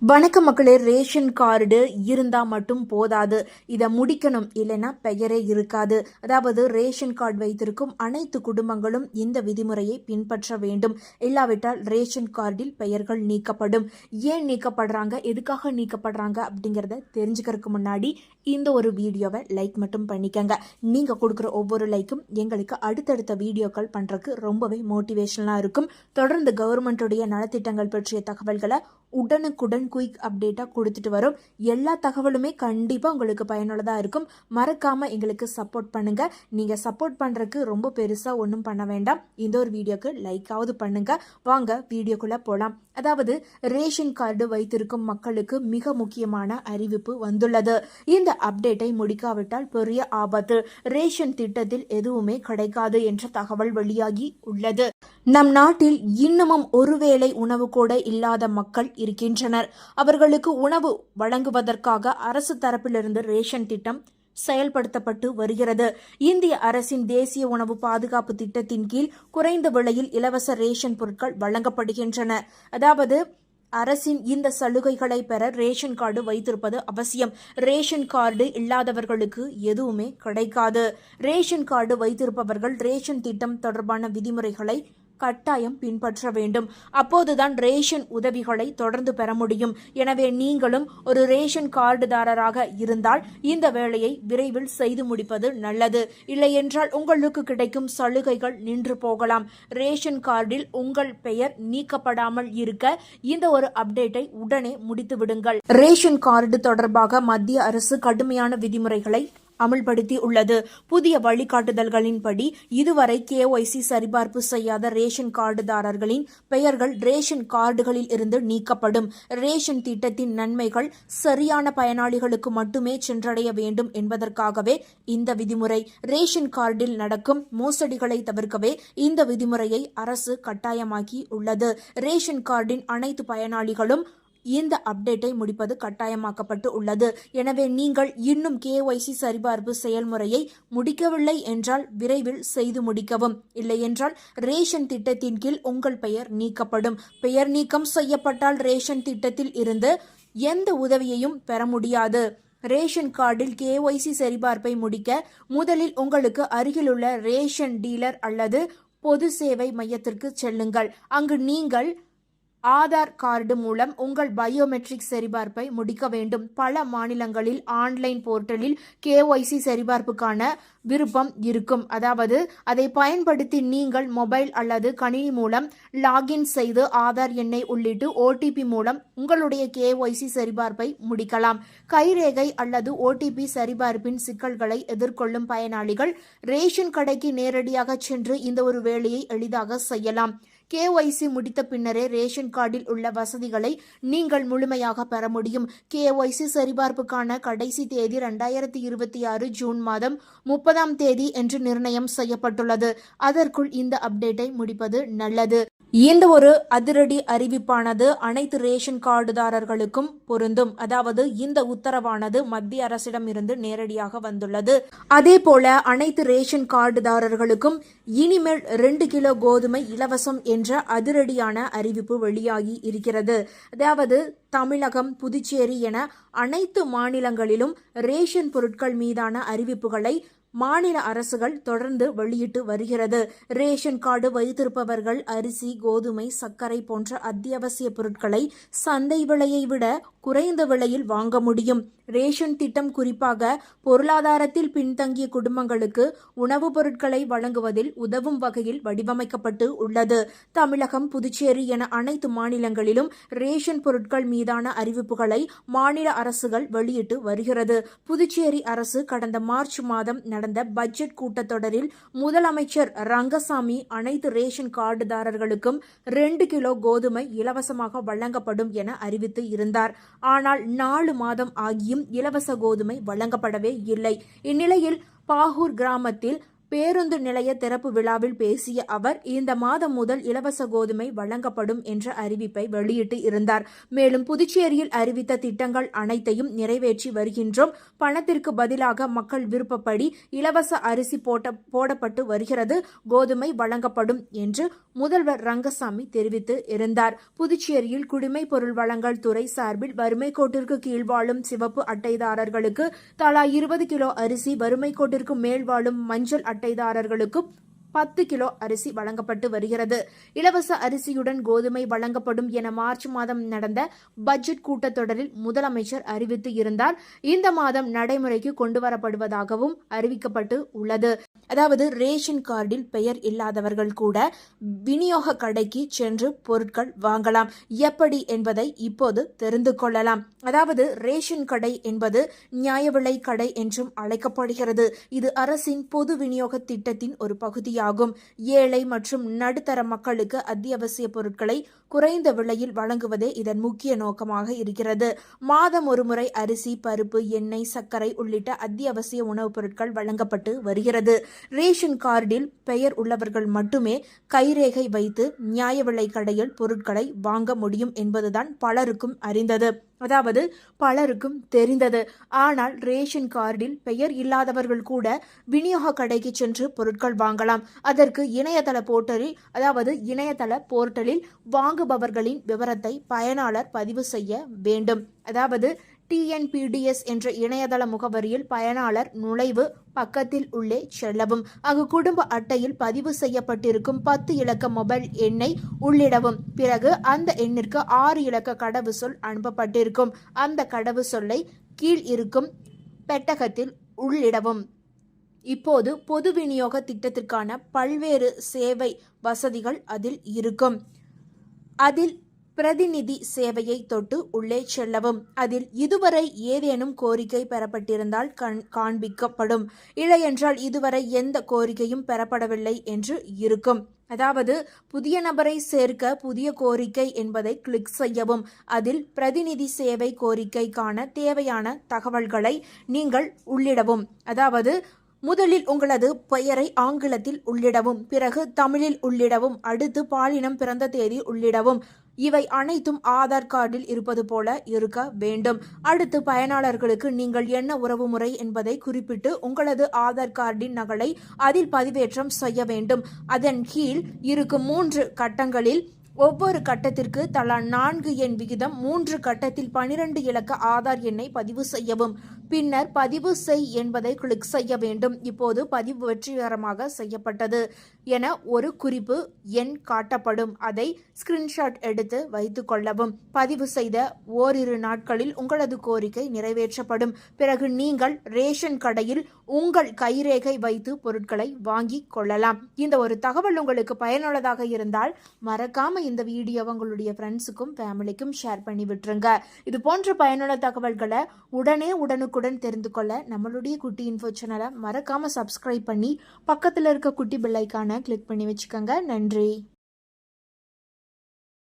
வணக்க மக்களே, ration card இருந்தா மட்டும் போதாது, இதை முடிக்கணும், இல்லைன்னா பெயரே இருக்காது. அதாவது ரேஷன் கார்டு வைத்திருக்கும் அனைத்து குடும்பங்களும் இந்த விதிமுறையை பின்பற்ற வேண்டும். இல்லாவிட்டால் ரேஷன் கார்டில் பெயர்கள் நீக்கப்படும். ஏன் நீக்கப்படுறாங்க, எதுக்காக நீக்கப்படுறாங்க அப்படிங்கிறத தெரிஞ்சுக்கிறதுக்கு முன்னாடி இந்த ஒரு வீடியோவை லைக் மட்டும் பண்ணிக்கங்க. நீங்க கொடுக்குற ஒவ்வொரு லைக்கும் எங்களுக்கு அடுத்தடுத்த வீடியோக்கள் பண்றதுக்கு ரொம்பவே மோட்டிவேஷனலா இருக்கும். தொடர்ந்து கவர்மெண்ட்டுடைய நலத்திட்டங்கள் பற்றிய தகவல்களை உடனுக்குடன் குயிக் அப்டேட்டாக கொடுத்துட்டு வரும். எல்லா தகவலுமே கண்டிப்பாக உங்களுக்கு பயனுள்ளதாக இருக்கும். மறக்காமல் எங்களுக்கு சப்போர்ட் பண்ணுங்கள். நீங்கள் சப்போர்ட் பண்ணுறதுக்கு ரொம்ப பெருசாக ஒன்றும் பண்ண வேண்டாம். இந்த ஒரு வீடியோக்கு லைக்காவது பண்ணுங்கள். வாங்க வீடியோக்குள்ளே போகலாம். அதாவது ரேஷன் கார்டு வைத்திருக்கும் மக்களுக்கு மிக முக்கியமான அறிவிப்பு வந்துள்ளது. இந்த அப்டேட்டை முடிக்காவிட்டால் பெரிய ஆபத்து. ரேஷன் திட்டத்தில் எதுவுமே கிடைக்காது என்ற தகவல் வெளியாகி உள்ளது. நம் நாட்டில் இன்னமும் ஒருவேளை உணவு கூட இல்லாத மக்கள் இருக்கின்றனர். அவர்களுக்கு உணவு வழங்குவதற்காக அரசு தரப்பிலிருந்து ரேஷன் திட்டம் செயல்படுத்தப்பட்டு வருகிறது. இந்திய அரசின் தேசிய உணவு பாதுகாப்பு திட்டத்தின் கீழ் குறைந்த விலையில் இலவச ரேஷன் பொருட்கள் வழங்கப்படுகின்றன. அதாவது அரசின் இந்த சலுகைகளை பெற ரேஷன் கார்டு வைத்திருப்பது அவசியம். ரேஷன் கார்டு இல்லாதவர்களுக்கு எதுவுமே கிடைக்காது. ரேஷன் கார்டு வைத்திருப்பவர்கள் ரேஷன் திட்டம் தொடர்பான விதிமுறைகளை கட்டாயம் பின்பற்ற வேண்டும். அப்போதுதான் ரேஷன் உதவிகளை தொடர்ந்து பெற முடியும். எனவே நீங்களும் ஒரு ரேஷன் கார்டுதாரராக இருந்தால் இந்த வேலையை விரைவில் செய்து முடிப்பது நல்லது. இல்லையென்றால் உங்களுக்கு கிடைக்கும் சலுகைகள் நின்று போகலாம். ரேஷன் கார்டில் உங்கள் பெயர் நீக்கப்படாமல் இருக்க இந்த ஒரு அப்டேட்டை உடனே முடித்து விடுங்கள். ரேஷன் கார்டு தொடர்பாக மத்திய அரசு கடுமையான விதிமுறைகளை அமல்படுத்தி உள்ளது. புதிய வழிகாட்டுதல்களின்படி இதுவரை KYC சரிபார்ப்பு செய்யாத ரேஷன் கார்டுதாரர்களின் பெயர்கள் ரேஷன் கார்டுகளில் இருந்து நீக்கப்படும். ரேஷன் திட்டத்தின் நன்மைகள் சரியான பயனாளிகளுக்கு மட்டுமே சென்றடைய வேண்டும் என்பதற்காகவே இந்த விதிமுறை. ரேஷன் கார்டில் நடக்கும் மோசடிகளை தவிர்க்கவே இந்த விதிமுறையை அரசு கட்டாயமாக்கி உள்ளது. ரேஷன் கார்டின் அனைத்து பயனாளிகளும் இந்த அப்டேட்டை முடிப்பது கட்டாயமாக்கப்பட்டு உள்ளது. எனவே நீங்கள் இன்னும் KYC சரிபார்ப்பு செயல்முறையை முடிக்கவில்லை என்றால் விரைவில் செய்து முடிக்கவும். இல்லையென்றால் ரேஷன் திட்டத்தின் கீழ் உங்கள் பெயர் நீக்கப்படும். பெயர் நீக்கம் செய்யப்பட்டால் ரேஷன் திட்டத்தில் இருந்து எந்த உதவியையும் பெற முடியாது. ரேஷன் கார்டில் KYC சரிபார்ப்பை முடிக்க முதலில் உங்களுக்கு அருகிலுள்ள ரேஷன் டீலர் அல்லது பொது சேவை மையத்திற்கு செல்லுங்கள். அங்கு நீங்கள் ஆதார் கார்டு மூலம் உங்கள் பயோமெட்ரிக் சரிபார்ப்பை முடிக்க வேண்டும். பல மாநிலங்களில் ஆன்லைன் போர்ட்டலில் KYC சரிபார்ப்புக்கான விருப்பம் இருக்கும். அதாவது அதை பயன்படுத்தி நீங்கள் மொபைல் அல்லது கணினி மூலம் லாகின் செய்து ஆதார் எண்ணை உள்ளிட்டு OTP மூலம் உங்களுடைய KYC சரிபார்ப்பை முடிக்கலாம். கைரேகை அல்லது OTP சரிபார்ப்பின் சிக்கல்களை எதிர்கொள்ளும் பயனாளிகள் ரேஷன் கடைக்கு நேரடியாக சென்று இந்த ஒரு வேலையை எளிதாக செய்யலாம். KYC முடித்த பின்னரே ரேஷன் கார்டில் உள்ள வசதிகளை நீங்கள் முழுமையாக பெற முடியும். KYC சரிபார்ப்புக்கான கடைசி தேதி 2026 ஜூன் மாதம் 30ஆம் தேதி என்று நிர்ணயம் செய்யப்பட்டுள்ளது. அதற்குள் இந்த அப்டேட்டை முடிப்பது நல்லது. இந்த ஒரு அதிரடி அறிவிப்பானது அனைத்து ரேஷன் கார்டுதாரர்களுக்கும் பொருந்தும். அதாவது இந்த உத்தரவானது மத்திய அரசிடம் இருந்து நேரடியாக வந்துள்ளது. அதே போல அனைத்து ரேஷன் கார்டுதாரர்களுக்கும் இனிமேல் 2 கிலோ கோதுமை இலவசம் என்ற அதிரடியான அறிவிப்பு வெளியாகி இருக்கிறது. அதாவது தமிழகம், புதுச்சேரி என அனைத்து மாநிலங்களிலும் ரேஷன் பொருட்கள் மீதான அறிவிப்புகளை மாநில அரசுகள் தொடர்ந்து வெளியிட்டு வருகிறது. ரேஷன் கார்டு வைத்திருப்பவர்கள் அரிசி, கோதுமை, சர்க்கரை போன்ற அத்தியாவசிய பொருட்களை சந்தை விலையை விட குறைந்த விலையில் வாங்க முடியும். ரேஷன் திட்டம் குறிப்பாக பொருளாதாரத்தில் பின்தங்கிய குடும்பங்களுக்கு உணவுப் பொருட்களை வழங்குவதில் உதவும் வகையில் வடிவமைக்கப்பட்டு உள்ளது. தமிழகம், புதுச்சேரி என அனைத்து மாநிலங்களிலும் ரேஷன் பொருட்கள் மீதான அறிவிப்புகளை மாநில அரசுகள் வெளியிட்டு வருகிறது. புதுச்சேரி அரசு கடந்த மார்ச் மாதம் நடந்த பட்ஜெட் கூட்டத்தொடரில் முதலமைச்சர் ரங்கசாமி அனைத்து ரேஷன் கார்டுதாரர்களுக்கும் 2 கிலோ கோதுமை இலவசமாக வழங்கப்படும் என அறிவித்து இருந்தார். ஆனால் 4 மாதம் ஆகியும் இலவச கோதுமை வழங்கப்படவே இல்லை. இந்நிலையில் பாகூர் கிராமத்தில் பேருந்து நிலைய திறப்பு விழாவில் பேசிய அவர் இந்த மாதம் முதல் இலவச கோதுமை வழங்கப்படும் என்ற அறிவிப்பை வெளியிட்டு இருந்தார். மேலும் புதுச்சேரியில் அறிவித்த திட்டங்கள் அனைத்தையும் நிறைவேற்றி வருகின்றோம். பணத்திற்கு பதிலாக மக்கள் விருப்பப்படி இலவச அரிசி போடப்பட்டு வருகிறது. கோதுமை வழங்கப்படும் என்று முதல்வர் ரங்கசாமி தெரிவித்து இருந்தார். புதுச்சேரியில் குடிமைப் பொருள் வழங்கல் துறை சார்பில் வறுமை கோட்டிற்கு கீழ் வாழும் சிவப்பு அட்டைதாரர்களுக்கு தலா 20 கிலோ அரிசி, வறுமை கோட்டிற்கு மேல் வாழும் மஞ்சள் அட்டைதாரர்களுக்கு 10 கிலோ அரிசி வழங்கப்பட்டு வருகிறது. இலவச அரிசியுடன் கோதுமை வழங்கப்படும் என மார்ச் மாதம் நடந்த பட்ஜெட் கூட்டத்தொடரில் முதலமைச்சர் அறிவித்து இருந்தார். இந்த மாதம் நடைமுறைக்கு கொண்டுவரப்படுவதாகவும் அறிவிக்கப்பட்டு உள்ளது. அதாவது ரேஷன் கார்டில் பெயர் இல்லாதவர்கள் கூட விநியோக கடைக்கு சென்று பொருட்கள் வாங்கலாம். எப்படி என்பதை இப்போது தெரிந்து கொள்ளலாம். அதாவது ரேஷன் கடை என்பது நியாய விலை கடை என்றும் அழைக்கப்படுகிறது. இது அரசின் பொது விநியோக திட்டத்தின் ஒரு பகுதியாகும். ஏழை மற்றும் நடுத்தர மக்களுக்கு அத்தியாவசிய பொருட்களை குறைந்த விலையில் வழங்குவதே இதன் முக்கிய நோக்கமாக இருக்கிறது. மாதம் ஒரு முறை அரிசி, பருப்பு, எண்ணெய், சர்க்கரை உள்ளிட்ட அத்தியாவசிய உணவுப் பொருட்கள் வழங்கப்பட்டு வருகிறது. ரேஷன் கார்டில் பெயர் உள்ளவர்கள் மட்டுமே கைரேகை வைத்து நியாய விலை கடையில் பொருட்களை வாங்க முடியும் என்பதுதான் பலருக்கும் அறிந்தது. அதாவது பலருக்கும் தெரிந்தது. ஆனால் ரேஷன் கார்டில் பெயர் இல்லாதவர்கள் கூட விநியோக கடைக்கு சென்று பொருட்கள் வாங்கலாம். அதற்கு இணையதள போர்ட்டலில் வாங்குபவர்களின் விவரத்தை பயனாளர் பதிவு செய்ய வேண்டும். அதாவது TNPDS என்ற இணையதள முகவரியில் பயனாளர் நுழைவு பக்கத்தில் உள்ளே செல்லவும். அங்கு குடும்ப அட்டையில் பதிவு செய்யப்பட்டிருக்கும் 10 இலக்க மொபைல் எண்ணை உள்ளிடவும். பிறகு அந்த எண்ணிற்கு 6 இலக்க கடவுச்சொல் அனுப்பப்பட்டிருக்கும். அந்த கடவுச்சொல்லை கீழ் இருக்கும் பெட்டகத்தில் உள்ளிடவும். இப்போது பொது விநியோக திட்டத்திற்கான பல்வேறு சேவை வசதிகள் அதில் இருக்கும். அதில் பிரதிநிதி சேவையை தொட்டு உள்ளே செல்லவும். அதில் இதுவரை ஏதேனும் கோரிக்கை பெறப்பட்டிருந்தால் காண்பிக்கப்படும். இல்லையென்றால் இதுவரை எந்த கோரிக்கையும் பெறப்படவில்லை என்று இருக்கும். அதாவது புதிய நபரை சேர்க்க புதிய கோரிக்கை என்பதை கிளிக் செய்யவும். அதில் பிரதிநிதி சேவை கோரிக்கைக்கான தேவையான தகவல்களை நீங்கள் உள்ளிடவும். அதாவது முதலில் உங்களது பெயரை ஆங்கிலத்தில் உள்ளிடவும், பிறகு தமிழில் உள்ளிடவும், அடுத்து பாலினம், பிறந்த தேதி உள்ளிடவும். இவை அனைத்தும் ஆதார் கார்டில் இருப்பது போல இருக்க வேண்டும். அடுத்து பயனாளர்களுக்கு நீங்கள் என்ன உறவுமுறை என்பதை குறிப்பிட்டு உங்களது ஆதார் கார்டின் நகலை அதில் பதிவேற்றம் செய்ய வேண்டும். அதன் கீழ் இருக்கும் 3 கட்டங்களில் ஒவ்வொரு கட்டத்திற்கு தலா 4 எண் விகிதம் 3 கட்டத்தில் 12 இலக்க ஆதார் எண்ணை பதிவு செய்யவும். பின்னர் பதிவு செய் என்பதை கிளிக் செய்ய வேண்டும். இப்போது பதிவு வெற்றிகரமாக செய்யப்பட்டது என ஒரு குறிப்பு எண் காட்டப்படும். அதை ஸ்கிரீன்ஷாட் எடுத்து வைத்துக் கொள்ளவும். பதிவு செய்த ஓரிரு நாட்களில் உங்களது கோரிக்கை நிறைவேற்றப்படும். பிறகு நீங்கள் ரேஷன் கடையில் உங்கள் கைரேகை வைத்து பொருட்களை வாங்கிக் கொள்ளலாம். இந்த ஒரு தகவல் உங்களுக்கு பயனுள்ளதாக இருந்தால் மறக்காம இந்த வீடியோவை உங்களுடைய ஃப்ரெண்ட்ஸுக்கும் ஃபேமிலிக்கும் ஷேர் பண்ணி விட்டுருங்க. இது போன்ற பயனுள்ள தகவல்களை உடனுக்குடன் தெரிந்து கொள்ள நம்மளுடைய குட்டி இன்ஃபோ சேனலை மறக்காம சப்ஸ்கிரைப் பண்ணி பக்கத்தில் இருக்க குட்டி பெல் ஐகானை கிளிக் பண்ணி வச்சுக்கோங்க. நன்றி.